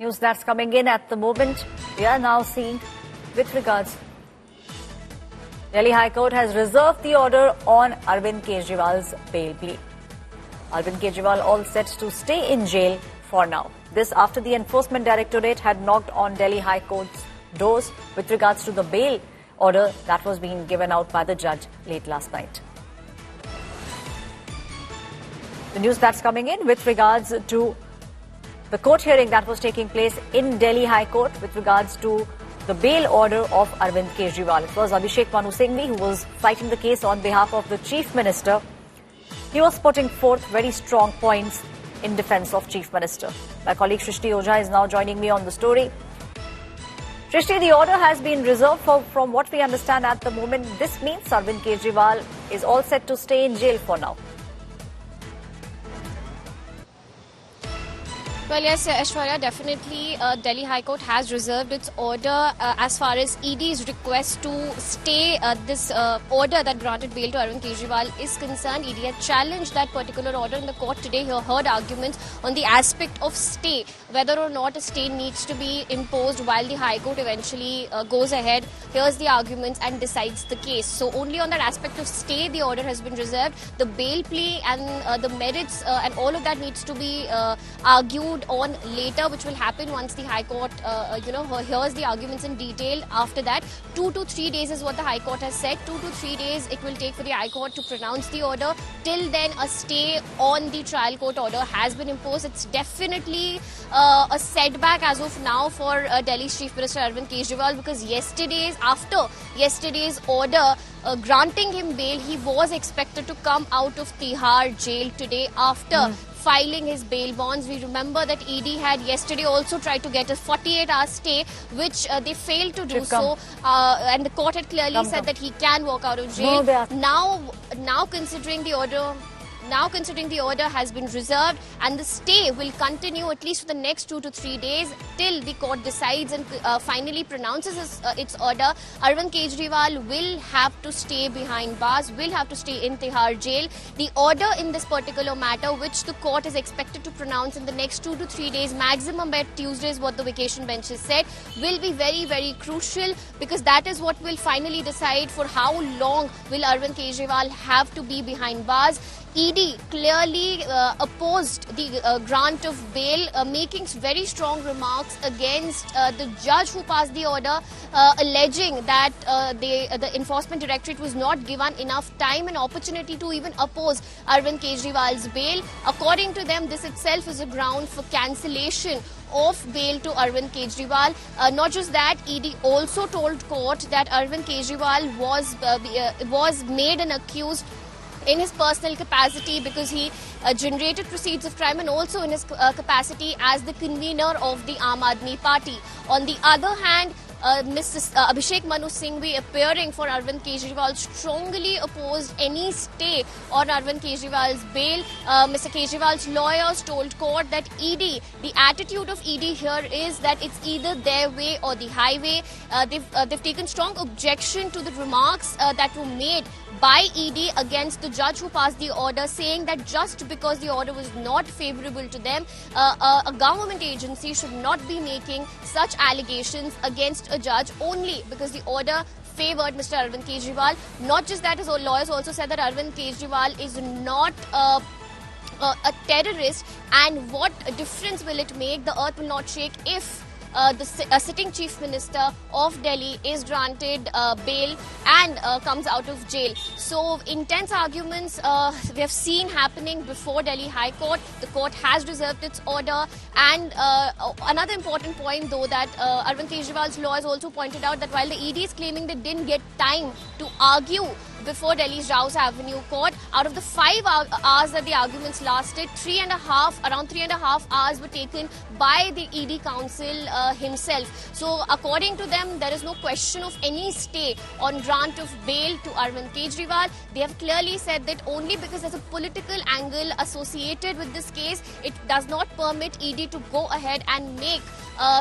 News that's coming in at the moment, we are now seeing with regards. Delhi High Court has reserved the order on Arvind Kejriwal's bail plea. Arvind Kejriwal all set to stay in jail for now. This after the Enforcement Directorate had knocked on Delhi High Court's doors with regards to the bail order that was being given out by the judge late last night. The news that's coming in with regards to the court hearing that was taking place in Delhi High Court with regards to the bail order of Arvind Kejriwal. It was Abhishek Manu Singhvi who was fighting the case on behalf of the Chief Minister. He was putting forth very strong points in defense of Chief Minister. My colleague Shrishti Ojha is now joining me on the story. Shrishti, the order has been reserved from what we understand at the moment. This means Arvind Kejriwal is all set to stay in jail for now. Well, yes, Aishwarya, definitely Delhi High Court has reserved its order as far as ED's request to stay this order that granted bail to Arvind Kejriwal is concerned. ED had challenged that particular order in the court today. He heard arguments on the aspect of stay, whether or not a stay needs to be imposed while the High Court eventually goes ahead, hears the arguments and decides the case. So only on that aspect of stay, the order has been reserved. The bail plea and the merits and all of that needs to be argued on later, which will happen once the High Court, hears the arguments in detail. After that, 2 to 3 days is what the High Court has said. 2 to 3 days it will take for the High Court to pronounce the order. Till then, a stay on the trial court order has been imposed. It's definitely a setback as of now for Delhi's Chief Minister Arvind Kejriwal, because after yesterday's order granting him bail, he was expected to come out of Tihar jail today after filing his bail bonds. We remember that ED had yesterday also tried to get a 48-hour stay, which they failed to do so. And the court had clearly said that he can walk out of jail. Now considering the order has been reserved, and the stay will continue at least for the next 2 to 3 days till the court decides and finally pronounces its order. Arvind Kejriwal will have to stay behind bars, will have to stay in Tihar jail. The order in this particular matter, which the court is expected to pronounce in the next 2 to 3 days, maximum by Tuesday is what the vacation bench has said, will be very, very crucial, because that is what will finally decide for how long will Arvind Kejriwal have to be behind bars. ED clearly opposed the grant of bail, making very strong remarks against the judge who passed the order, alleging that the Enforcement Directorate was not given enough time and opportunity to even oppose Arvind Kejriwal's bail. According to them, this itself is a ground for cancellation of bail to Arvind Kejriwal. Not just that, ED also told court that Arvind Kejriwal was made an accused in his personal capacity because he generated proceeds of crime, and also in his capacity as the convener of the Aam Aadmi Party. On the other hand, Mr. Abhishek Manu Singhvi, appearing for Arvind Kejriwal, strongly opposed any stay on Arvind Kejriwal's bail. Mr. Kejriwal's lawyers told court that the attitude of ED here is that it's either their way or the highway. They've taken strong objection to the remarks that were made by ED against the judge who passed the order, saying that just because the order was not favourable to them, a government agency should not be making such allegations against a judge only because the order favoured Mr. Arvind Kejriwal. Not just that, his lawyers also said that Arvind Kejriwal is not a terrorist, and what difference will it make? The earth will not shake if the sitting Chief Minister of Delhi is granted bail and comes out of jail. So intense arguments we have seen happening before Delhi High Court. The court has reserved its order, and another important point though, that Arvind Kejriwal's lawyers also pointed out that while the ED is claiming they didn't get time to argue before Delhi's Rouse Avenue court, out of the 5 hours that the arguments lasted, around 3.5 hours were taken by the ED counsel himself. So according to them, there is no question of any stay on grant of bail to Arvind Kejriwal. They have clearly said that only because there's a political angle associated with this case, it does not permit ED to go ahead and make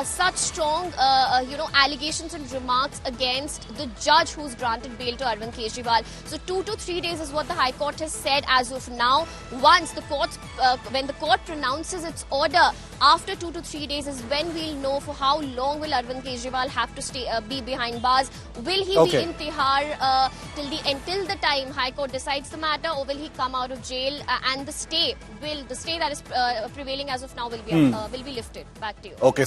such strong allegations and remarks against the judge who's granted bail to Arvind Kejriwal. So 2 to 3 days is what the High Court has said as of now. Once the court, when the court pronounces its order, after 2 to 3 days is when we'll know for how long will Arvind Kejriwal have to stay, be behind bars. Will he be in Tihar till the time High Court decides the matter, or will he come out of jail and the stay that is prevailing as of now will be lifted? Back to you. Okay.